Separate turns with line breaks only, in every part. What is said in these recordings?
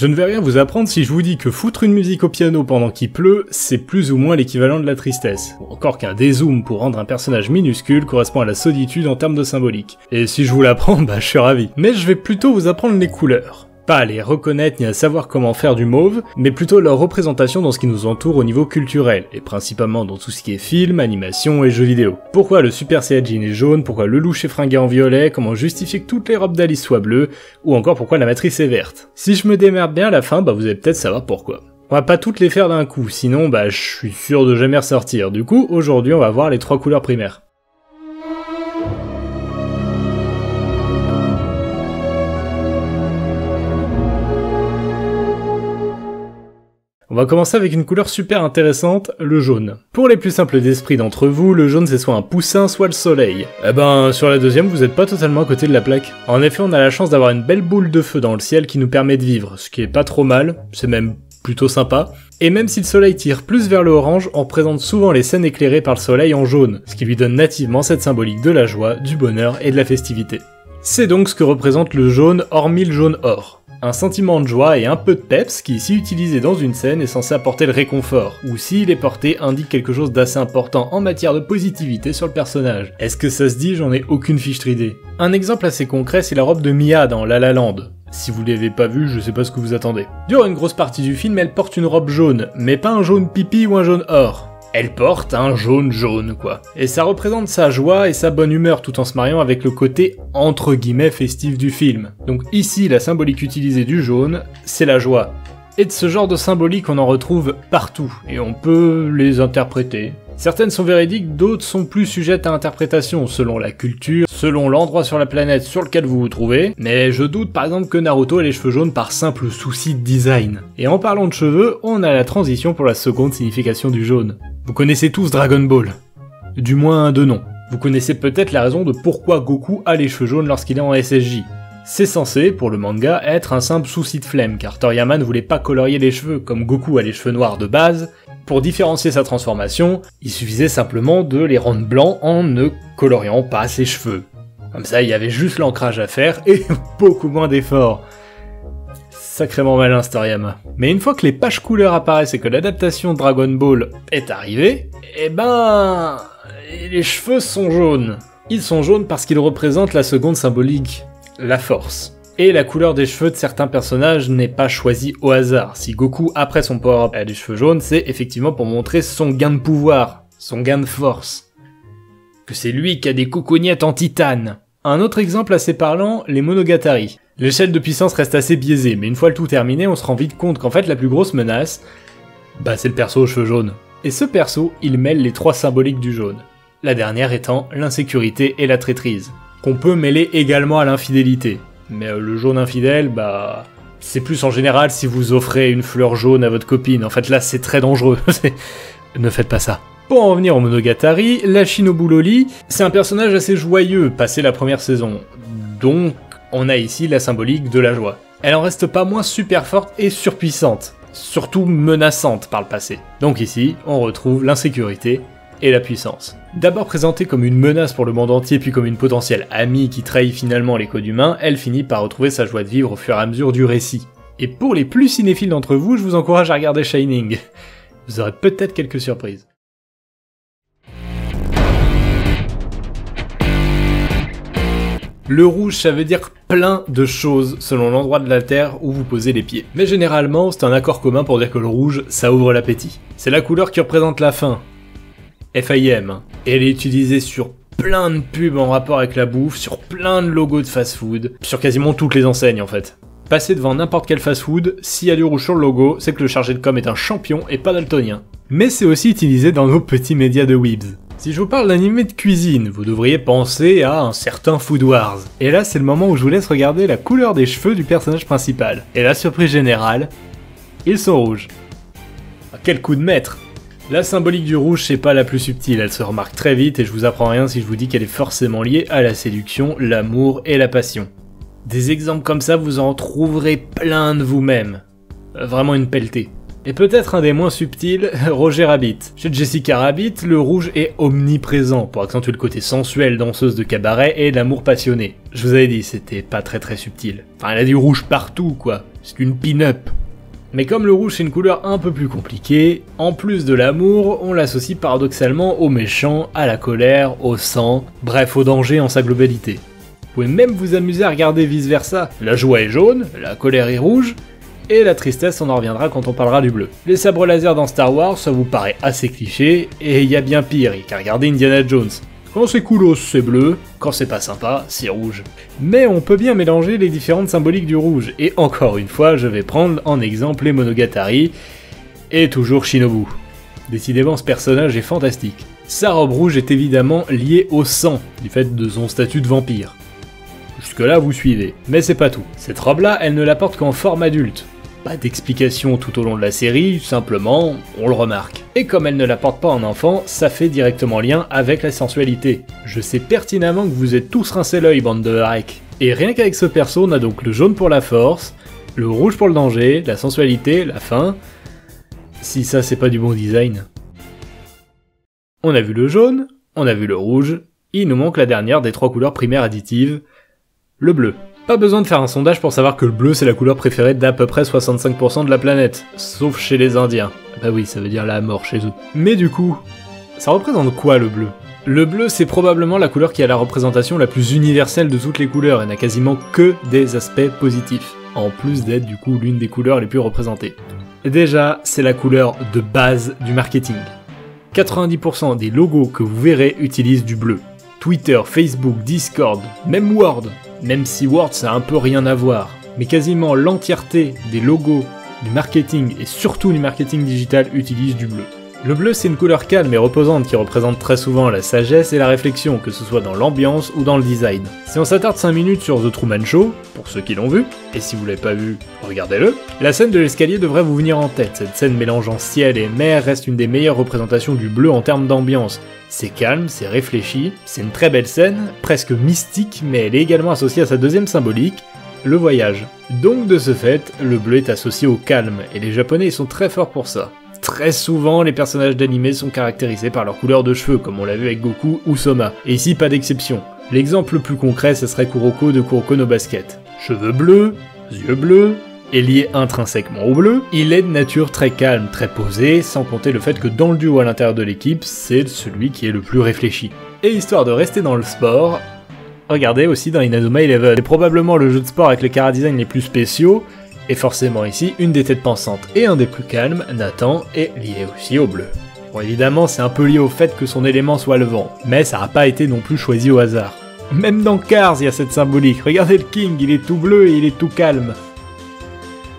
Je ne vais rien vous apprendre si je vous dis que foutre une musique au piano pendant qu'il pleut, c'est plus ou moins l'équivalent de la tristesse. Ou encore qu'un dézoom pour rendre un personnage minuscule correspond à la solitude en termes de symbolique. Et si je vous l'apprends, bah je suis ravi. Mais je vais plutôt vous apprendre les couleurs. Pas à les reconnaître ni à savoir comment faire du mauve, mais plutôt leur représentation dans ce qui nous entoure au niveau culturel, et principalement dans tout ce qui est film, animation et jeux vidéo. Pourquoi le Super Saiyajin est jaune, pourquoi le louche est fringué en violet, comment justifier que toutes les robes d'Alice soient bleues, ou encore pourquoi la matrice est verte. Si je me démerde bien à la fin, bah vous allez peut-être savoir pourquoi. On va pas toutes les faire d'un coup, sinon bah je suis sûr de jamais ressortir. Du coup, aujourd'hui on va voir les 3 couleurs primaires. On va commencer avec une couleur super intéressante, le jaune. Pour les plus simples d'esprit d'entre vous, le jaune c'est soit un poussin, soit le soleil. Eh ben, sur la deuxième, vous êtes pas totalement à côté de la plaque. En effet, on a la chance d'avoir une belle boule de feu dans le ciel qui nous permet de vivre, ce qui est pas trop mal, c'est même plutôt sympa. Et même si le soleil tire plus vers le orange, on représente souvent les scènes éclairées par le soleil en jaune, ce qui lui donne nativement cette symbolique de la joie, du bonheur et de la festivité. C'est donc ce que représente le jaune, hormis le jaune or. Un sentiment de joie et un peu de peps qui, si utilisé dans une scène, est censé apporter le réconfort, ou s'il est porté, indique quelque chose d'assez important en matière de positivité sur le personnage. Est-ce que ça se dit? J'en ai aucune fichtre idée. Un exemple assez concret, c'est la robe de Mia dans La La Land. Si vous l'avez pas vu, je sais pas ce que vous attendez. Durant une grosse partie du film, elle porte une robe jaune, mais pas un jaune pipi ou un jaune or. Elle porte un jaune quoi. Et ça représente sa joie et sa bonne humeur tout en se mariant avec le côté entre guillemets festif du film. Donc ici, la symbolique utilisée du jaune, c'est la joie. Et de ce genre de symbolique, on en retrouve partout, et on peut les interpréter. Certaines sont véridiques, d'autres sont plus sujettes à interprétation, selon la culture, selon l'endroit sur la planète sur lequel vous vous trouvez, mais je doute par exemple que Naruto ait les cheveux jaunes par simple souci de design. Et en parlant de cheveux, on a la transition pour la seconde signification du jaune. Vous connaissez tous Dragon Ball. Du moins de nom. Vous connaissez peut-être la raison de pourquoi Goku a les cheveux jaunes lorsqu'il est en SSJ. C'est censé, pour le manga, être un simple souci de flemme, car Toriyama ne voulait pas colorier les cheveux, comme Goku a les cheveux noirs de base. Pour différencier sa transformation, il suffisait simplement de les rendre blancs en ne coloriant pas ses cheveux. Comme ça, il y avait juste l'ancrage à faire et beaucoup moins d'efforts. Sacrément malin ce Toriyama. Mais une fois que les pages couleurs apparaissent et que l'adaptation de Dragon Ball est arrivée, eh ben... les cheveux sont jaunes. Ils sont jaunes parce qu'ils représentent la seconde symbolique, la force. Et la couleur des cheveux de certains personnages n'est pas choisie au hasard. Si Goku, après son power-up, a des cheveux jaunes, c'est effectivement pour montrer son gain de pouvoir, son gain de force. Que c'est lui qui a des coucougnettes en titane. Un autre exemple assez parlant, les Monogatari. L'échelle de puissance reste assez biaisée, mais une fois le tout terminé, on se rend vite compte qu'en fait la plus grosse menace, bah c'est le perso aux cheveux jaunes. Et ce perso, il mêle les 3 symboliques du jaune. La dernière étant l'insécurité et la traîtrise, qu'on peut mêler également à l'infidélité. Mais le jaune infidèle, bah... c'est plus en général si vous offrez une fleur jaune à votre copine. En fait là c'est très dangereux, ne faites pas ça. Pour en revenir au Monogatari, la Shinobu Loli, c'est un personnage assez joyeux, passé la première saison. Donc on a ici la symbolique de la joie. Elle en reste pas moins super forte et surpuissante, surtout menaçante par le passé. Donc ici, on retrouve l'insécurité et la puissance. D'abord présentée comme une menace pour le monde entier puis comme une potentielle amie qui trahit finalement les codes humains, elle finit par retrouver sa joie de vivre au fur et à mesure du récit. Et pour les plus cinéphiles d'entre vous, je vous encourage à regarder Shining. Vous aurez peut-être quelques surprises. Le rouge, ça veut dire plein de choses selon l'endroit de la Terre où vous posez les pieds. Mais généralement, c'est un accord commun pour dire que le rouge, ça ouvre l'appétit. C'est la couleur qui représente la faim. FAIM. Et elle est utilisée sur plein de pubs en rapport avec la bouffe, sur plein de logos de fast-food, sur quasiment toutes les enseignes en fait. Passez devant n'importe quel fast-food, s'il y a du rouge sur le logo, c'est que le chargé de com est un champion et pas daltonien. Mais c'est aussi utilisé dans nos petits médias de weebs. Si je vous parle d'animé de cuisine, vous devriez penser à un certain Food Wars. Et là, c'est le moment où je vous laisse regarder la couleur des cheveux du personnage principal. Et la surprise générale, ils sont rouges. Ah, quel coup de maître! La symbolique du rouge, c'est pas la plus subtile, elle se remarque très vite et je vous apprends rien si je vous dis qu'elle est forcément liée à la séduction, l'amour et la passion. Des exemples comme ça, vous en trouverez plein de vous-même. Vraiment une pelletée. Et peut-être un des moins subtils, Roger Rabbit. Chez Jessica Rabbit, le rouge est omniprésent pour accentuer le côté sensuel, danseuse de cabaret et l'amour passionné. Je vous avais dit, c'était pas très subtil. Enfin, elle a du rouge partout, quoi. C'est une pin-up. Mais comme le rouge c'est une couleur un peu plus compliquée, en plus de l'amour, on l'associe paradoxalement au méchant, à la colère, au sang, bref au danger en sa globalité. Vous pouvez même vous amuser à regarder vice versa. La joie est jaune, la colère est rouge, et la tristesse, on en reviendra quand on parlera du bleu. Les sabres laser dans Star Wars, ça vous paraît assez cliché, et il y a bien pire, qu'à regarder Indiana Jones. Quand c'est coolos, c'est bleu, quand c'est pas sympa, c'est rouge. Mais on peut bien mélanger les différentes symboliques du rouge, et encore une fois, je vais prendre en exemple les Monogatari, et toujours Shinobu. Décidément, ce personnage est fantastique. Sa robe rouge est évidemment liée au sang, du fait de son statut de vampire. Jusque-là, vous suivez. Mais c'est pas tout. Cette robe-là, elle ne la porte qu'en forme adulte. Pas d'explication tout au long de la série, simplement, on le remarque. Et comme elle ne la porte pas en enfant, ça fait directement lien avec la sensualité. Je sais pertinemment que vous êtes tous rincés l'œil, bande de haracs. Et rien qu'avec ce perso, on a donc le jaune pour la force, le rouge pour le danger, la sensualité, la faim... Si ça c'est pas du bon design. On a vu le jaune, on a vu le rouge, il nous manque la dernière des 3 couleurs primaires additives, le bleu. Pas besoin de faire un sondage pour savoir que le bleu c'est la couleur préférée d'à peu près 65% de la planète, sauf chez les Indiens. Bah oui, ça veut dire la mort chez eux. Mais du coup, ça représente quoi le bleu? Le bleu c'est probablement la couleur qui a la représentation la plus universelle de toutes les couleurs et n'a quasiment que des aspects positifs, en plus d'être du coup l'une des couleurs les plus représentées. Déjà, c'est la couleur de base du marketing. 90% des logos que vous verrez utilisent du bleu. Twitter, Facebook, Discord, même Word, même si Word ça a un peu rien à voir, mais quasiment l'entièreté des logos du marketing et surtout du marketing digital utilisent du bleu. Le bleu c'est une couleur calme et reposante qui représente très souvent la sagesse et la réflexion, que ce soit dans l'ambiance ou dans le design. Si on s'attarde 5 minutes sur The Truman Show, pour ceux qui l'ont vu, et si vous l'avez pas vu, regardez-le, la scène de l'escalier devrait vous venir en tête. Cette scène mélangeant ciel et mer reste une des meilleures représentations du bleu en termes d'ambiance. C'est calme, c'est réfléchi, c'est une très belle scène, presque mystique, mais elle est également associée à sa deuxième symbolique, le voyage. Donc de ce fait, le bleu est associé au calme, et les japonais sont très forts pour ça. Très souvent, les personnages d'anime sont caractérisés par leur couleur de cheveux, comme on l'a vu avec Goku ou Soma, et ici pas d'exception. L'exemple le plus concret, ce serait Kuroko de Kuroko no Basket. Cheveux bleus, yeux bleus, et lié intrinsèquement au bleu, il est de nature très calme, très posé, sans compter le fait que dans le duo à l'intérieur de l'équipe, c'est celui qui est le plus réfléchi. Et histoire de rester dans le sport, regardez aussi dans Inazuma Eleven, c'est probablement le jeu de sport avec les chara-design les plus spéciaux, et forcément ici, une des têtes pensantes et un des plus calmes, Nathan, est lié aussi au bleu. Bon évidemment c'est un peu lié au fait que son élément soit le vent, mais ça n'a pas été non plus choisi au hasard. Même dans Cars il y a cette symbolique, regardez le King, il est tout bleu et il est tout calme.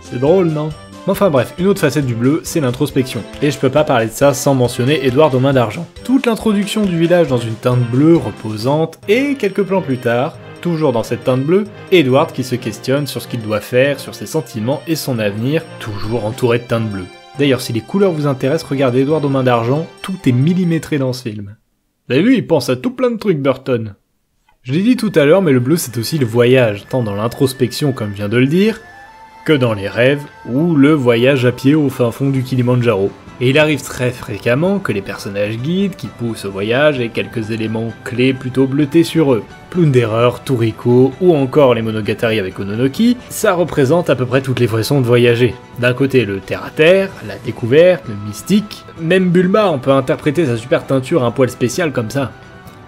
C'est drôle non? Enfin bref, une autre facette du bleu, c'est l'introspection. Et je peux pas parler de ça sans mentionner Edward aux mains d'argent. Toute l'introduction du village dans une teinte bleue reposante, et quelques plans plus tard, toujours dans cette teinte bleue, Edward qui se questionne sur ce qu'il doit faire, sur ses sentiments et son avenir, toujours entouré de teinte bleue. D'ailleurs, si les couleurs vous intéressent, regardez Edward aux mains d'argent, tout est millimétré dans ce film. Vous avez vu, il pense à tout plein de trucs, Burton. Je l'ai dit tout à l'heure, mais le bleu c'est aussi le voyage, tant dans l'introspection comme je viens de le dire, que dans les rêves, ou le voyage à pied au fin fond du Kilimandjaro. Et il arrive très fréquemment que les personnages guides qui poussent au voyage aient quelques éléments clés plutôt bleutés sur eux. Plunderer, Toriko, ou encore les Monogatari avec Ononoki, ça représente à peu près toutes les façons de voyager. D'un côté le terre-à-terre, la découverte, le mystique, même Bulma on peut interpréter sa super teinture un poil spécial comme ça.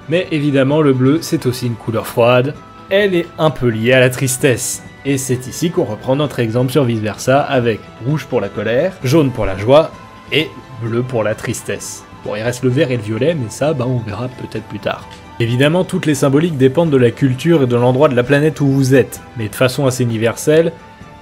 Mais évidemment le bleu c'est aussi une couleur froide, elle est un peu liée à la tristesse. Et c'est ici qu'on reprend notre exemple sur vice versa avec rouge pour la colère, jaune pour la joie, et bleu pour la tristesse. Bon, il reste le vert et le violet, mais ça, on verra peut-être plus tard. Évidemment, toutes les symboliques dépendent de la culture et de l'endroit de la planète où vous êtes, mais de façon assez universelle,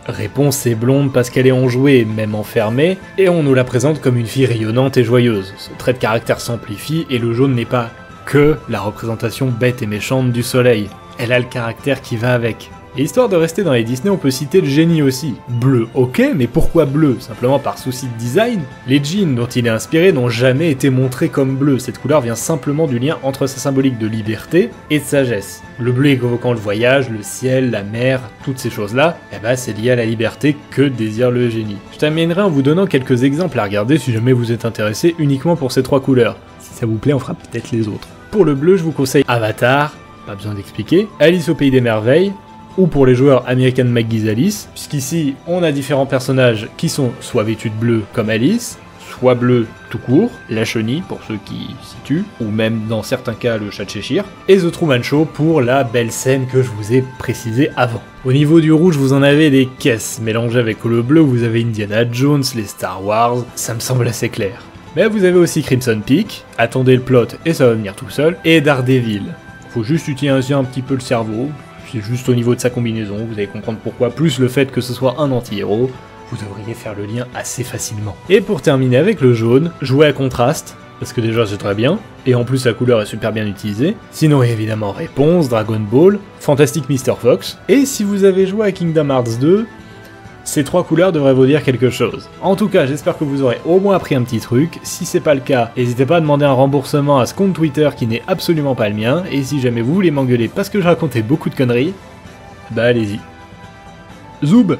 Réponse est blonde parce qu'elle est enjouée, même enfermée, et on nous la présente comme une fille rayonnante et joyeuse. Ce trait de caractère s'amplifie, et le jaune n'est pas que la représentation bête et méchante du soleil. Elle a le caractère qui va avec. Et histoire de rester dans les Disney, on peut citer le génie aussi. Bleu, ok, mais pourquoi bleu? Simplement par souci de design? Les jeans dont il est inspiré n'ont jamais été montrés comme bleu, cette couleur vient simplement du lien entre sa symbolique de liberté et de sagesse. Le bleu évoquant le voyage, le ciel, la mer, toutes ces choses-là, eh ben c'est lié à la liberté que désire le génie. Je terminerai en vous donnant quelques exemples à regarder si jamais vous êtes intéressé uniquement pour ces 3 couleurs. Si ça vous plaît, on fera peut-être les autres. Pour le bleu, je vous conseille Avatar, pas besoin d'expliquer, Alice au Pays des Merveilles, ou pour les joueurs American McGee's Alice, puisqu'ici on a différents personnages qui sont soit vêtus de bleu comme Alice, soit bleu tout court, la chenille pour ceux qui situent, ou même dans certains cas le chat de Cheshire, et The Truman Show pour la belle scène que je vous ai précisée avant. Au niveau du rouge, vous en avez des caisses, mélangées avec le bleu, vous avez Indiana Jones, les Star Wars, ça me semble assez clair. Mais vous avez aussi Crimson Peak, attendez le plot et ça va venir tout seul, et Daredevil. Faut juste utiliser un petit peu le cerveau, c'est juste au niveau de sa combinaison, vous allez comprendre pourquoi, plus le fait que ce soit un anti-héros, vous devriez faire le lien assez facilement. Et pour terminer avec le jaune, jouez à contraste, parce que déjà c'est très bien, et en plus la couleur est super bien utilisée. Sinon évidemment Réponse, Dragon Ball, Fantastic Mr. Fox, et si vous avez joué à Kingdom Hearts 2, ces 3 couleurs devraient vous dire quelque chose. En tout cas, j'espère que vous aurez au moins appris un petit truc. Si c'est pas le cas, n'hésitez pas à demander un remboursement à ce compte Twitter qui n'est absolument pas le mien. Et si jamais vous voulez m'engueuler parce que je racontais beaucoup de conneries, bah allez-y. Zoub!